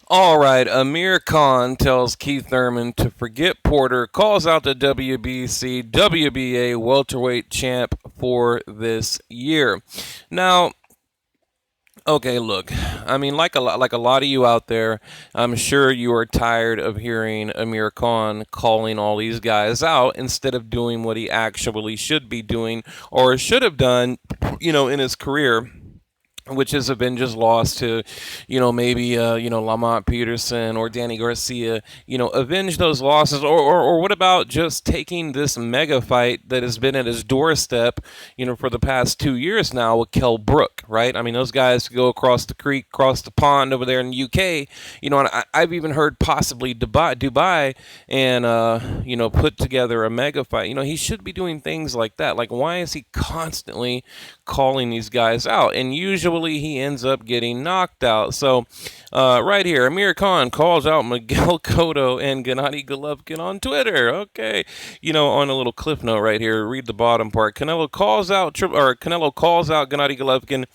All right, Amir Khan tells Keith Thurman to forget Porter, calls out the WBC, WBA welterweight champ for this year. Now, okay, look, I mean, like a lot of you out there, I'm sure you are tired of hearing Amir Khan calling all these guys out instead of doing what he actually should be doing or should have done, in his career, which has been just lost to, maybe, Lamont Peterson or Danny Garcia, avenge those losses. Or what about just taking this mega fight that has been at his doorstep, for the past 2 years now with Kell Brook, right? I mean, those guys go across the creek, across the pond over there in the UK, and I've even heard possibly Dubai and, put together a mega fight. He should be doing things like that. Like, why is he constantly calling these guys out? And usually he ends up getting knocked out. So, right here, Amir Khan calls out Miguel Cotto and Gennady Golovkin on Twitter. Okay, on a little cliff note right here, read the bottom part. Canelo calls out Gennady Golovkin,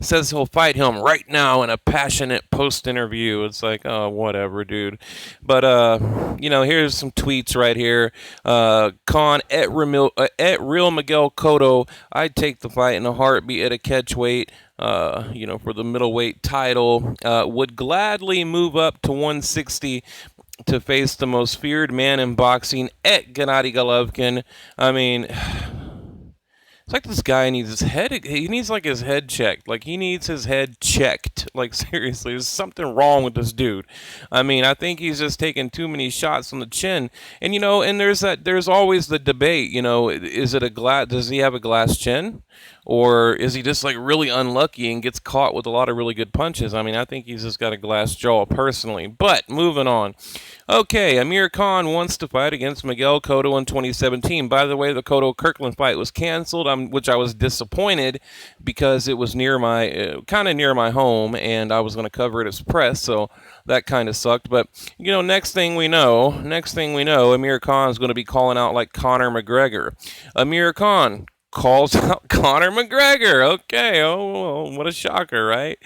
says he'll fight him right now in a passionate post interview. It's like, oh, whatever, dude. But here's some tweets right here. Khan at real Miguel Cotto. I'd take the fight in a heartbeat at a catch weight. For the middleweight title. Would gladly move up to 160 to face the most feared man in boxing at Gennady Golovkin. I mean, it's like this guy needs his head. He needs like his head checked. Like he needs his head checked. Like seriously, there's something wrong with this dude. I mean, I think he's just taking too many shots on the chin. And and there's always the debate. Is it a glass? Does he have a glass chin? Or is he just like really unlucky and gets caught with a lot of really good punches? I mean, I think he's just got a glass jaw personally. But moving on. Okay, Amir Khan wants to fight against Miguel Cotto in 2017. By the way, the Cotto Kirkland fight was canceled, which I was disappointed because it was kind of near my home, and I was going to cover it as press, so that kind of sucked. But next thing we know, Amir Khan is going to be calling out like Conor McGregor. Amir Khan calls out Conor McGregor. Okay, oh, what a shocker, right?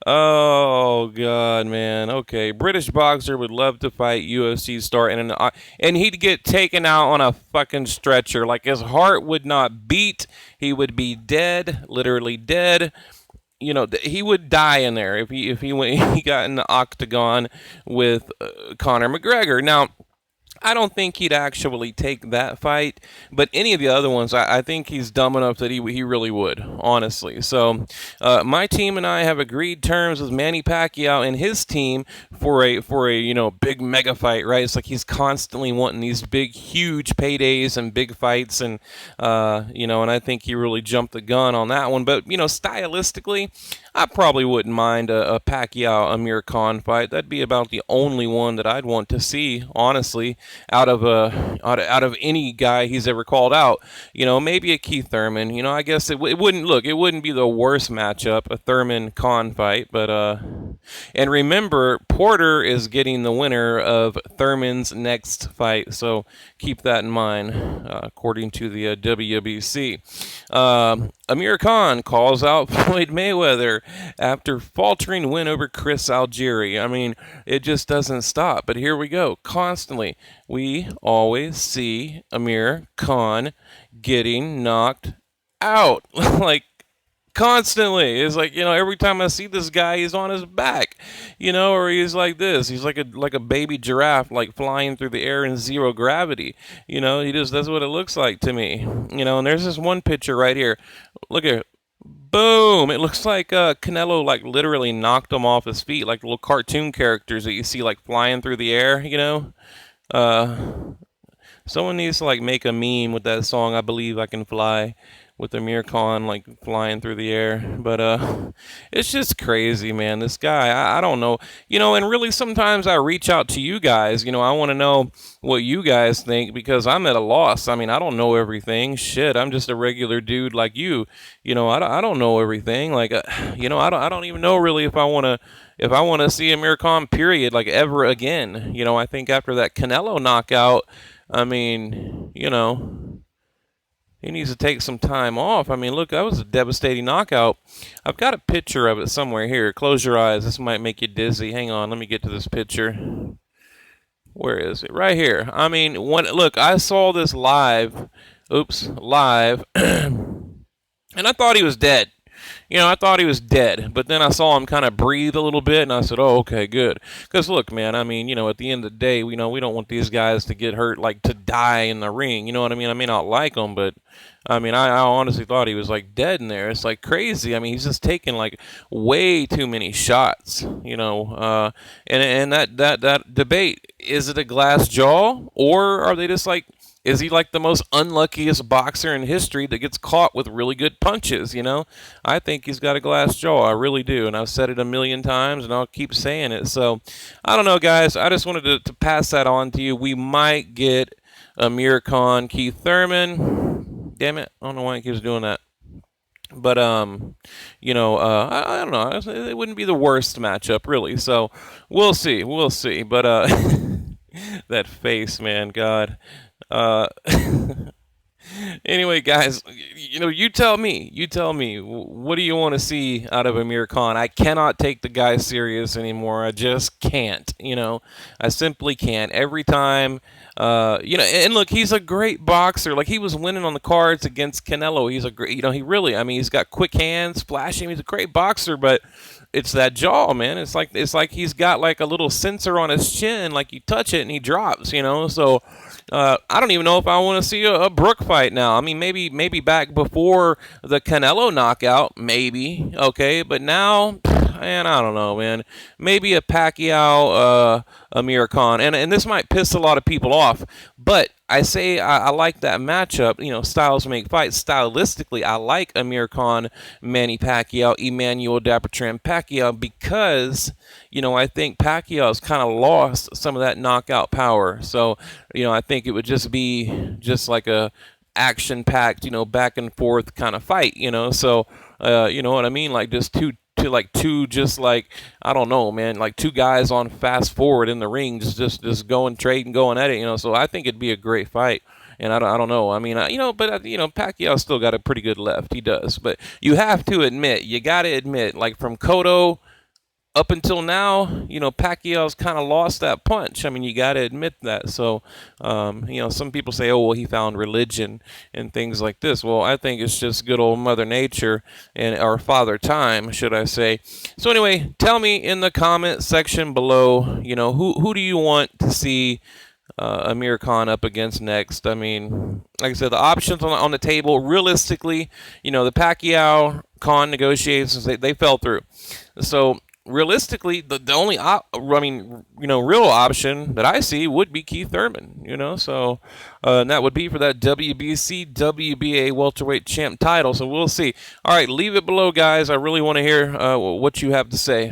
Oh God, man. Okay, British boxer would love to fight UFC star and he'd get taken out on a fucking stretcher. Like his heart would not beat. He would be dead, literally dead. He would die in there if he went he got in the octagon with Conor McGregor. Now, I don't think he'd actually take that fight, but any of the other ones, I think he's dumb enough that he really would, honestly. So, my team and I have agreed terms with Manny Pacquiao and his team for a big mega fight, right? It's like he's constantly wanting these big, huge paydays and big fights, and and I think he really jumped the gun on that one. But stylistically, I probably wouldn't mind a Pacquiao Amir Khan fight. That'd be about the only one that I'd want to see, honestly, out of any guy he's ever called out. Maybe a Keith Thurman. I guess it wouldn't be the worst matchup, a Thurman Khan fight. But and remember, Porter is getting the winner of Thurman's next fight, so keep that in mind. According to the WBC. Amir Khan calls out Floyd Mayweather after faltering win over Chris Algieri. I mean, it just doesn't stop. But here we go. Constantly, we always see Amir Khan getting knocked out. Like, constantly. It's like, every time I see this guy, he's on his back, or he's like this. He's like a baby giraffe, like flying through the air in zero gravity. That's what it looks like to me. And there's this one picture right here. Look at, boom. It looks like Canelo like literally knocked him off his feet, like little cartoon characters that you see like flying through the air. Uh, Someone needs to like make a meme with that song, I Believe I Can Fly, with Amir Khan like flying through the air. But it's just crazy, man. This guy, I don't know. And really sometimes I reach out to you guys. I want to know what you guys think because I'm at a loss. I mean, I don't know everything. Shit, I'm just a regular dude like you. I don't know everything. Like, I don't even know really if I want to see Amir Khan, period, like ever again. I think after that Canelo knockout, I mean, He needs to take some time off. I mean, look, that was a devastating knockout. I've got a picture of it somewhere here. Close your eyes. This might make you dizzy. Hang on, let me get to this picture. Where is it? Right here. I mean, look, I saw this live. Oops, live. And I thought he was dead. I thought he was dead, but then I saw him kind of breathe a little bit, and I said, "Oh, okay, good." Because look, man, I mean, at the end of the day, we don't want these guys to get hurt, like to die in the ring. You know what I mean? I may not like them, but I mean, I honestly thought he was like dead in there. It's like crazy. I mean, he's just taking like way too many shots. And that debate, is it a glass jaw, or are they just like? Is he like the most unluckiest boxer in history that gets caught with really good punches, I think he's got a glass jaw. I really do. And I've said it a million times, and I'll keep saying it. So, I don't know, guys. I just wanted to pass that on to you. We might get Amir Khan, Keith Thurman. Damn it. I don't know why he keeps doing that. But, I don't know. It wouldn't be the worst matchup, really. So, we'll see. We'll see. But, that face, man, God. Uh, Anyway, guys, you tell me. You tell me. What do you want to see out of Amir Khan? I cannot take the guy serious anymore. I just can't. I simply can't. Every time, and look, he's a great boxer. Like, he was winning on the cards against Canelo. He's a great, he really, I mean, he's got quick hands, flashing. He's a great boxer, but it's that jaw, man. It's like he's got like a little sensor on his chin. Like, you touch it and he drops. So. I don't even know if I want to see a Brook fight now. I mean, maybe back before the Canelo knockout, maybe, okay, but now, man, I don't know, man. Maybe a Pacquiao, Amir Khan, and this might piss a lot of people off, but I say I like that matchup. Styles make fights. Stylistically, I like Amir Khan, Manny Pacquiao, Emmanuel Dappertram Pacquiao, because I think Pacquiao's kind of lost some of that knockout power. So I think it would just be just like a action-packed, back and forth kind of fight. So you know what I mean, like just two just like, I don't know, man, like two guys on fast forward in the ring, just going trading, going at it, so I think it'd be a great fight. And I don't know. I mean, but Pacquiao still got a pretty good left. He does. But you have to admit, like from Cotto up until now, Pacquiao's kind of lost that punch. I mean, you got to admit that. So, some people say, oh, well, he found religion and things like this. Well, I think it's just good old Mother Nature or Father Time, should I say. So anyway, tell me in the comment section below, who do you want to see Amir Khan up against next? I mean, like I said, the options on the table, realistically, the Pacquiao-Khan negotiations, they fell through. So, realistically, the only real option that I see would be Keith Thurman, so and that would be for that WBC WBA welterweight champ title. So we'll see. All right, leave it below, guys. I really want to hear what you have to say.